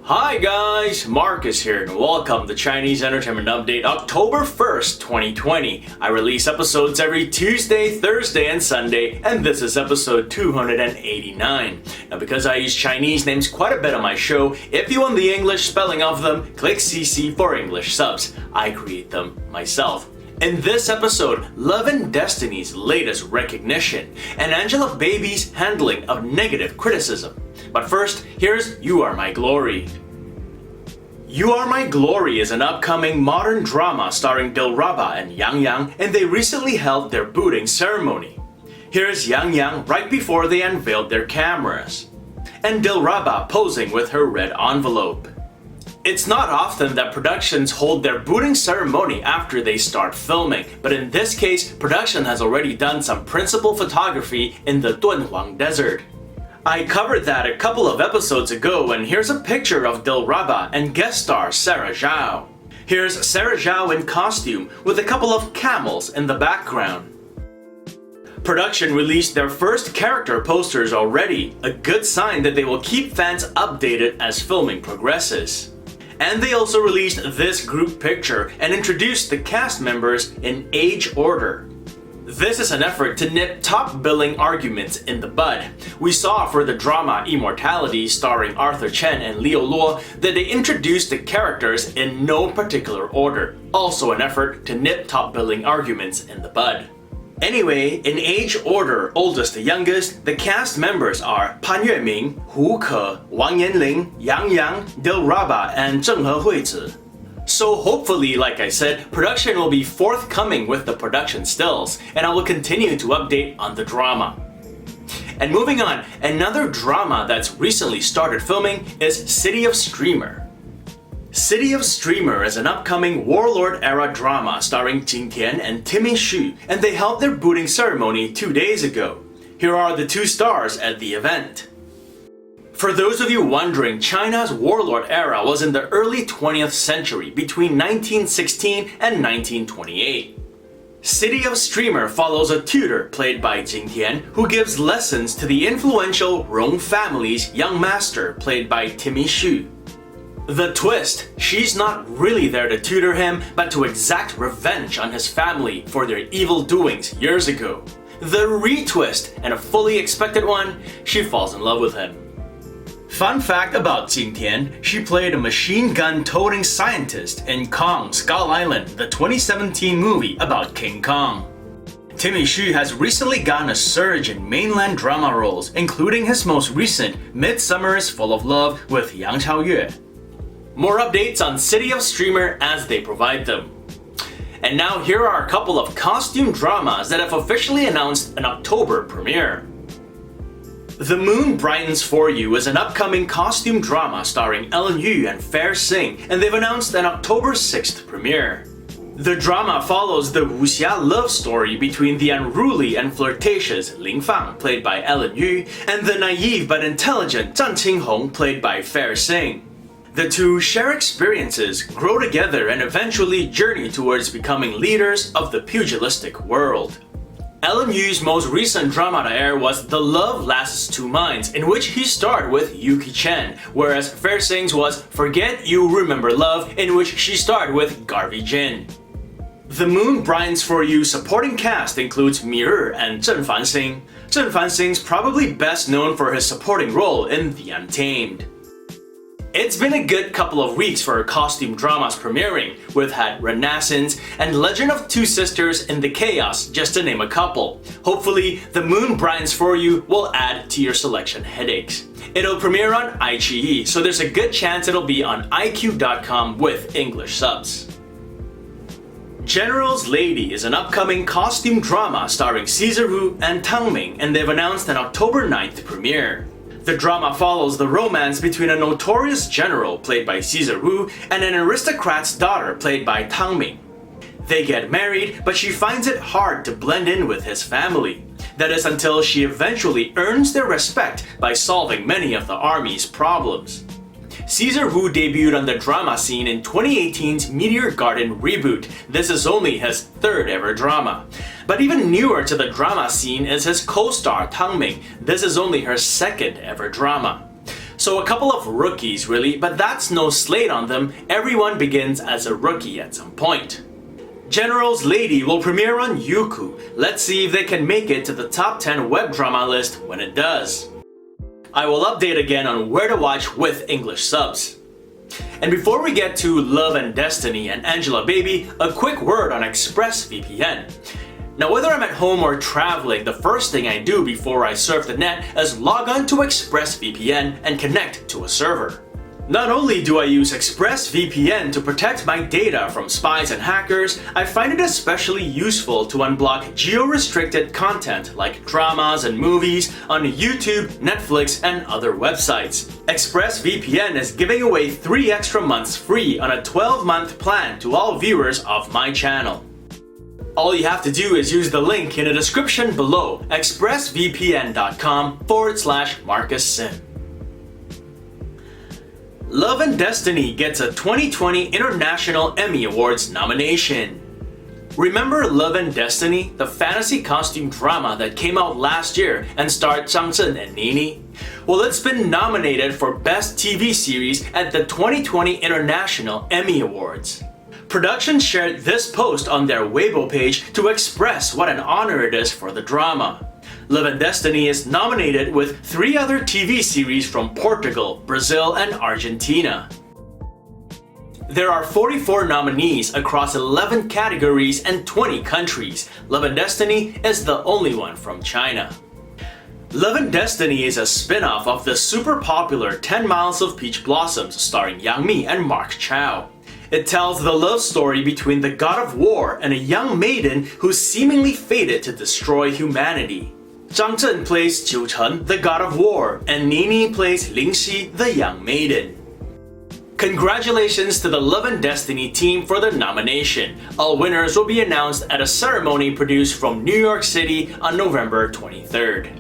Hi guys, Marcus here and welcome to Chinese Entertainment Update October 1st, 2020. I release episodes every Tuesday, Thursday, and Sunday, and this is episode 289. Now because I use Chinese names quite a bit on my show, if you want the English spelling of them, click CC for English subs. I create them myself. In this episode, Love and Destiny's latest recognition, and Angelababy's handling of negative criticism. But first, here's You Are My Glory. You Are My Glory is an upcoming modern drama starring Dilraba and Yang Yang, and they recently held their booting ceremony. Here's Yang Yang right before they unveiled their cameras, and Dilraba posing with her red envelope. It's not often that productions hold their booting ceremony after they start filming, but in this case, production has already done some principal photography in the Dunhuang Desert. I covered that a couple of episodes ago, and here's a picture of Dilraba and guest star Sarah Zhao. Here's Sarah Zhao in costume with a couple of camels in the background. Production released their first character posters already, a good sign that they will keep fans updated as filming progresses. And they also released this group picture and introduced the cast members in age order. This is an effort to nip top billing arguments in the bud. We saw for the drama Immortality starring Arthur Chen and Liu Luo that they introduced the characters in no particular order. Also an effort to nip top billing arguments in the bud. Anyway, in age order, oldest to youngest, the cast members are Pan Yueming, Hu Ke, Wang Yanling, Yang Yang, Dilraba, and Zheng Huizi. So hopefully, like I said, production will be forthcoming with the production stills, and I will continue to update on the drama. And moving on, another drama that's recently started filming is City of Streamer. City of Streamer is an upcoming Warlord-era drama starring Jing Tian and Timmy Xu, and they held their booting ceremony 2 days ago. Here are the two stars at the event. For those of you wondering, China's warlord era was in the early 20th century between 1916 and 1928. City of Streamer follows a tutor played by Jing Tian who gives lessons to the influential Rong family's young master played by Timmy Xu. The twist, she's not really there to tutor him but to exact revenge on his family for their evil doings years ago. The retwist, and a fully expected one, she falls in love with him. Fun fact about Jing Tian, she played a machine gun-toting scientist in Kong Skull Island, the 2017 movie about King Kong. Timmy Xu has recently gotten a surge in mainland drama roles, including his most recent Midsummer is Full of Love with Yang Chaoyue. More updates on City of Streamer as they provide them. And now here are a couple of costume dramas that have officially announced an October premiere. The Moon Brightens For You is an upcoming costume drama starring Ellen Yu and Fair Sing, and they've announced an October 6th premiere. The drama follows the wuxia love story between the unruly and flirtatious Ling Fang, played by Ellen Yu, and the naive but intelligent Zhang Qinghong, played by Fair Sing. The two share experiences, grow together, and eventually journey towards becoming leaders of the pugilistic world. Ellen Yu's most recent drama to air was The Love Lasts Two Minds, in which he starred with Yuki Chen, whereas Fair Sing's was Forget You Remember Love, in which she starred with Garvey Jin. The Moon Brightens For You supporting cast includes Mi and Zhen Fanxing. Zhen Fanxing's probably best known for his supporting role in The Untamed. It's been a good couple of weeks for costume dramas premiering. We've had Renaissance and Legend of Two Sisters in the Chaos, just to name a couple. Hopefully, The Moon Brightens For You will add to your selection headaches. It'll premiere on iQIYI, so there's a good chance it'll be on iq.com with English subs. General's Lady is an upcoming costume drama starring Caesar Wu and Tang Ming, and they've announced an October 9th premiere. The drama follows the romance between a notorious general played by Caesar Wu and an aristocrat's daughter played by Tang Ming. They get married, but she finds it hard to blend in with his family. That is until she eventually earns their respect by solving many of the army's problems. Caesar Wu debuted on the drama scene in 2018's Meteor Garden reboot. This is only his third ever drama. But even newer to the drama scene is his co-star Tang Ming. This is only her second ever drama. So a couple of rookies really, but that's no slate on them. Everyone begins as a rookie at some point. General's Lady will premiere on Youku. Let's see if they can make it to the top 10 web drama list when it does. I will update again on where to watch with English subs. And before we get to Love and Destiny and Angelababy, a quick word on ExpressVPN. Now, whether I'm at home or traveling, the first thing I do before I surf the net is log on to ExpressVPN and connect to a server. Not only do I use ExpressVPN to protect my data from spies and hackers, I find it especially useful to unblock geo-restricted content like dramas and movies on YouTube, Netflix, and other websites. ExpressVPN is giving away 3 extra months free on a 12-month plan to all viewers of my channel. All you have to do is use the link in the description below, expressvpn.com/MarcusSim. Love and Destiny gets a 2020 International Emmy Awards nomination. Remember Love and Destiny, the fantasy costume drama that came out last year and starred Zhang Zhen and Nini? Well, it's been nominated for Best TV Series at the 2020 International Emmy Awards. Production shared this post on their Weibo page to express what an honor it is for the drama. Love and Destiny is nominated with 3 other TV series from Portugal, Brazil, and Argentina. There are 44 nominees across 11 categories and 20 countries. Love and Destiny is the only one from China. Love and Destiny is a spin-off of the super popular 10 Miles of Peach Blossoms starring Yang Mi and Mark Chow. It tells the love story between the god of war and a young maiden who's seemingly fated to destroy humanity. Zhang Zhen plays Jiu Chen, the god of war, and Nini plays Ling Xi, the young maiden. Congratulations to the Love and Destiny team for their nomination. All winners will be announced at a ceremony produced from New York City on November 23rd.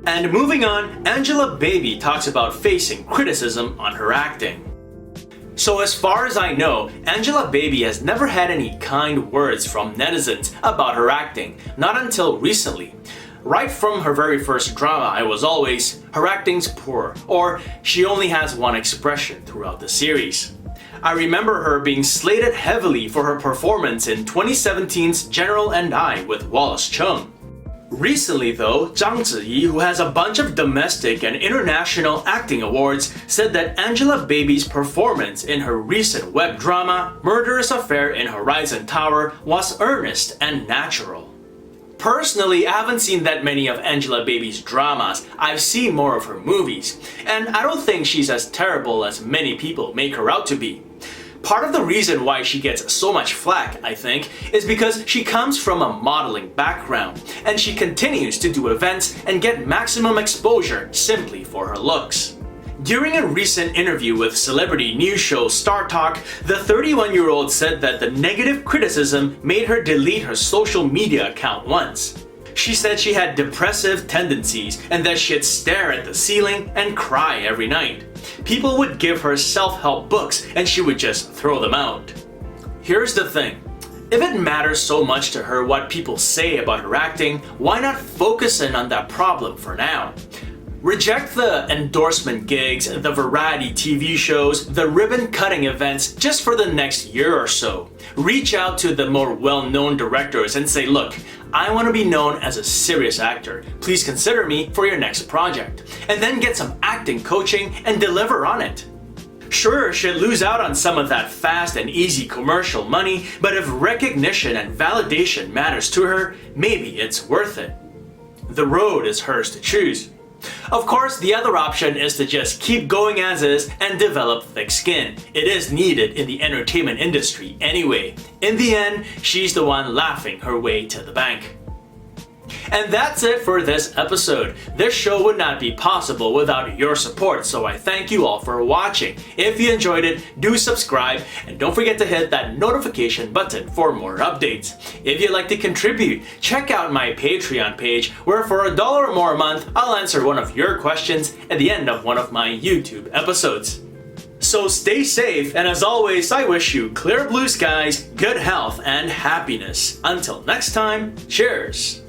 And moving on, Angelababy talks about facing criticism on her acting. So as far as I know, Angelababy has never had any kind words from netizens about her acting, not until recently. Right from her very first drama, I was always, her acting's poor, or she only has one expression throughout the series. I remember her being slated heavily for her performance in 2017's General and I with Wallace Chung. Recently though, Zhang Ziyi, who has a bunch of domestic and international acting awards, said that Angelababy's performance in her recent web drama, Murderous Affair in Horizon Tower, was earnest and natural. Personally, I haven't seen that many of Angelababy's dramas. I've seen more of her movies, and I don't think she's as terrible as many people make her out to be. Part of the reason why she gets so much flack, I think, is because she comes from a modeling background, and she continues to do events and get maximum exposure simply for her looks. During a recent interview with celebrity news show Star Talk, the 31-year-old said that the negative criticism made her delete her social media account once. She said she had depressive tendencies and that she'd stare at the ceiling and cry every night. People would give her self-help books and she would just throw them out. Here's the thing. If it matters so much to her what people say about her acting, why not focus in on that problem for now? Reject the endorsement gigs, the variety TV shows, the ribbon-cutting events just for the next year or so. Reach out to the more well-known directors and say, look, I want to be known as a serious actor. Please consider me for your next project. And then get some acting coaching and deliver on it. Sure, she'd lose out on some of that fast and easy commercial money, but if recognition and validation matters to her, maybe it's worth it. The road is hers to choose. Of course, the other option is to just keep going as is and develop thick skin. It is needed in the entertainment industry anyway. In the end, she's the one laughing her way to the bank. And that's it for this episode. This show would not be possible without your support, so I thank you all for watching. If you enjoyed it, do subscribe and don't forget to hit that notification button for more updates. If you'd like to contribute, check out my Patreon page where for $1 or more a month, I'll answer one of your questions at the end of one of my YouTube episodes. So stay safe, and as always, I wish you clear blue skies, good health, and happiness. Until next time, cheers!